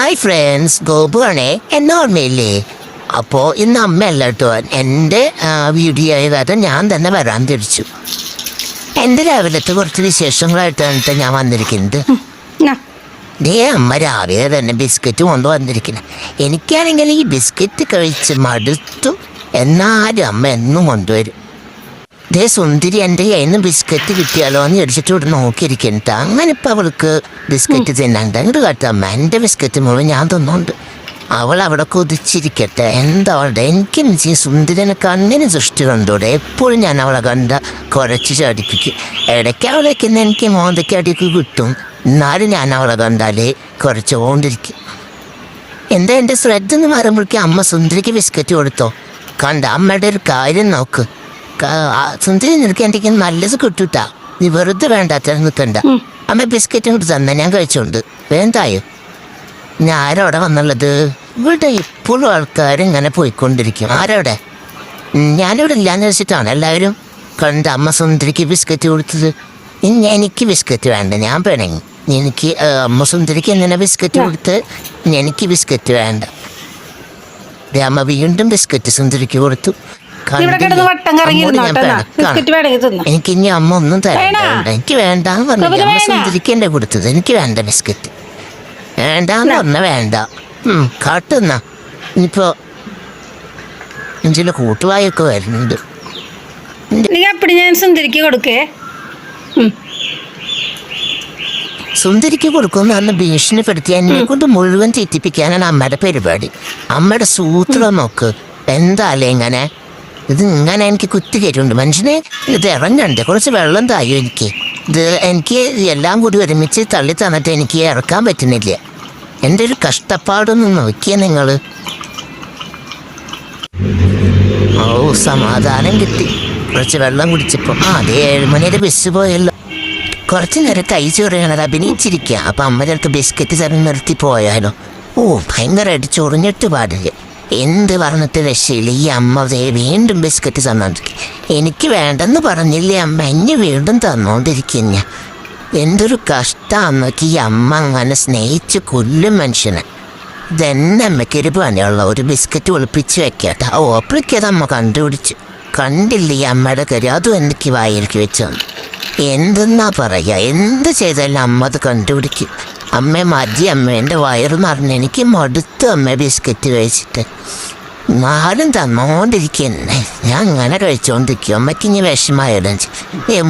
Hi friends, ഗോപുവാണേ. എന്നെ ഓർമ്മയില്ലേ? അപ്പോൾ ഇന്ന് അമ്മയല്ല കേട്ടോ എൻ്റെ വീഡിയോ ആയതായിട്ട് ഞാൻ തന്നെ വരാൻ തിരിച്ചു. എൻ്റെ രാവിലത്തെ കുറച്ച് വിശേഷങ്ങളായിട്ടാണ് ഞാൻ വന്നിരിക്കുന്നത്. അമ്മ രാവിലെ തന്നെ ബിസ്ക്കറ്റ് കൊണ്ട് വന്നിരിക്കുന്നത്. എനിക്കാണെങ്കിൽ ഈ ബിസ്ക്കറ്റ് കഴിച്ച് മടുത്തു. എന്നാലും അമ്മ എന്നും കൊണ്ടുവരും. സുന്ദരി എൻ്റെ കയ്യിൽ നിന്ന് ബിസ്ക്കറ്റ് കിട്ടിയാലോ എന്ന് ചോദിച്ചിട്ട് ഇവിടെ നോക്കിയിരിക്കണ്ട. അങ്ങനെ ഇപ്പം അവൾക്ക് ബിസ്ക്കറ്റ് തിന്നാണ്ട് അങ്ങോട്ട് കാട്ടമ്മ. എൻ്റെ ബിസ്ക്കറ്റ് മുഴുവൻ ഞാൻ തിന്നുണ്ട്. അവൾ അവിടെ കൊതിച്ചിരിക്കട്ടെ. എന്താ അവളുടെ എനിക്ക് സുന്ദരനെ കണ്ണിന് സൃഷ്ടി കണ്ടൂടെ. എപ്പോഴും ഞാൻ അവളെ കണ്ട കുരച്ച് ചടിപ്പിക്കും. ഇടയ്ക്ക് അവളേക്ക് എനിക്ക് മോന്തയ്ക്ക് അടിക്ക് കിട്ടും. എന്നാലും ഞാൻ അവളെ കണ്ടാലേ കുറച്ചുകൊണ്ടിരിക്കും. എന്താ എൻ്റെ ശ്രദ്ധ എന്ന് പറയുമ്പോഴേക്കും അമ്മ സുന്ദരിക്ക് ബിസ്ക്കറ്റ് കൊടുത്തോ. കണ്ട അമ്മയുടെ ഒരു കാര്യം നോക്ക്. സുന്ദരി നിനക്ക് എനിക്ക് നല്ലത് കിട്ടൂട്ടാ. നീ വെറുതെ വേണ്ടാത്ത നിൽക്കണ്ട. അമ്മ ബിസ്ക്കറ്റ് കൊണ്ട് തന്നെ ഞാൻ കഴിച്ചോണ്ട് വേണ്ടായോ. ഞാൻ ആരോടെ വന്നുള്ളത്? ഇവിടെ ഇപ്പോഴും ആൾക്കാരിങ്ങനെ പോയിക്കൊണ്ടിരിക്കും. ആരോടെ? ഞാനിവിടെ ഇല്ലാന്ന് വെച്ചിട്ടാണ് എല്ലാവരും കണ്ട അമ്മ സുന്ദരിക്ക് ബിസ്ക്കറ്റ് കൊടുത്തത്. എനിക്ക് ബിസ്ക്കറ്റ് വേണ്ട, ഞാൻ പിണങ്ങി. എനിക്ക് അമ്മ സുന്ദരിക്ക് എങ്ങനെ ബിസ്ക്കറ്റ് കൊടുത്ത് എനിക്ക് ബിസ്ക്കറ്റ് വേണ്ട. അമ്മ വീണ്ടും ബിസ്ക്കറ്റ് സുന്ദരിക്ക് കൊടുത്തു. എനിക്ക് ഇനി അമ്മ ഒന്നും തരണ്ട. എനിക്ക് വേണ്ടാന്ന് പറഞ്ഞു. അമ്മ സുന്ദരിക്ക് എന്നെ കൊടുത്തത്. എനിക്ക് വേണ്ട ബിസ്ക്കറ്റ്. വേണ്ടാന്ന് പറഞ്ഞ വേണ്ട. കാട്ടുന്ന ഇനിയിപ്പോ ചില കൂട്ടുവായൊക്കെ വരുന്നുണ്ട്. ഞാൻ സുന്ദരിക്ക് കൊടുക്കേ. സുന്ദരിക്ക് കൊടുക്കുമെന്ന് പറഞ്ഞ് ഭീഷണിപ്പെടുത്തി എന്നെ കൊണ്ട് മുഴുവൻ തെറ്റിപ്പിക്കാനാണ് അമ്മയുടെ പരിപാടി. അമ്മയുടെ സൂത്രം നോക്ക്. എന്താല്ലേ ഇങ്ങനെ? ഇത് ഇങ്ങനെ എനിക്ക് കുത്തി കയറ്റുണ്ട്. മനുഷ്യനെ ഇത് ഇറങ്ങണ്ടേ? കുറച്ച് വെള്ളം തായോ എനിക്ക്. ഇത് എനിക്ക് എല്ലാം കൂടി ഒരുമിച്ച് തള്ളി തന്നിട്ട് എനിക്ക് ഇറക്കാൻ പറ്റുന്നില്ല. എൻ്റെ ഒരു കഷ്ടപ്പാടൊന്ന് നോക്കിയേ നിങ്ങൾ. ഓ, സമാധാനം കിട്ടി. കുറച്ച് വെള്ളം കുടിച്ചപ്പോൾ അതേ 7 മണിയുടെ ബസ് പോയല്ലോ. കുറച്ച് നേരം കൈ ചൊറിയണത് അഭിനയിച്ചിരിക്കുക. അപ്പം അമ്മ ചിലർക്ക് ബിസ്ക്കറ്റ് തരം നിർത്തി പോയാലോ. ഓ, ഭയങ്കരമായിട്ട് ചൊറിഞ്ഞിട്ട് പാടില്ല. എന്ത് പറഞ്ഞിട്ട് രക്ഷയില്ല. ഈ അമ്മ വീണ്ടും ബിസ്ക്കറ്റ് തന്നോണ്ടിരിക്കും. എനിക്ക് വേണ്ടെന്ന് പറഞ്ഞില്ലേ അമ്മ, എന്നെ വീണ്ടും തന്നോണ്ടിരിക്കുന്ന. എന്തൊരു കഷ്ടമാണെന്നൊക്കെ. ഈ അമ്മ അങ്ങനെ സ്നേഹിച്ച് കൊല്ലും മനുഷ്യനെ. ഇതെന്നെ അമ്മയ്ക്കൊരു പണിയുള്ള ഒരു ബിസ്ക്കറ്റ് ഒളിപ്പിച്ച് വെക്കാട്ട. ഓപ്പറയ്ക്കത് അമ്മ കണ്ടുപിടിച്ചു. കണ്ടില്ല ഈ അമ്മയുടെ കാര്യം. അതും എനിക്ക് വായിലേക്ക് വെച്ചു. എന്തെന്നാ പറയുക, എന്ത് ചെയ്താലും അമ്മ അത് കണ്ടുപിടിക്കും. അമ്മ മതി, അമ്മ എൻ്റെ വയറ് നിറഞ്ഞ് എനിക്ക് മടുത്തു അമ്മ ബിസ്ക്കറ്റ് കഴിച്ചിട്ട്. നാലും തന്നോണ്ടിരിക്കുന്നേ. ഞാൻ അങ്ങനെ കഴിച്ചോണ്ടിരിക്കും. അമ്മയ്ക്ക് ഇനി വിഷമായാലും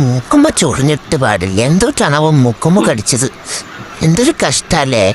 മൂക്കുമ്പോൾ ചൊറിഞ്ഞിട്ട് പാടില്ല. എന്തൊട്ടാണ് അവൻ മൂക്കുമ്പോൾ കടിച്ചത്. എന്തൊരു കഷ്ടല്ലേ.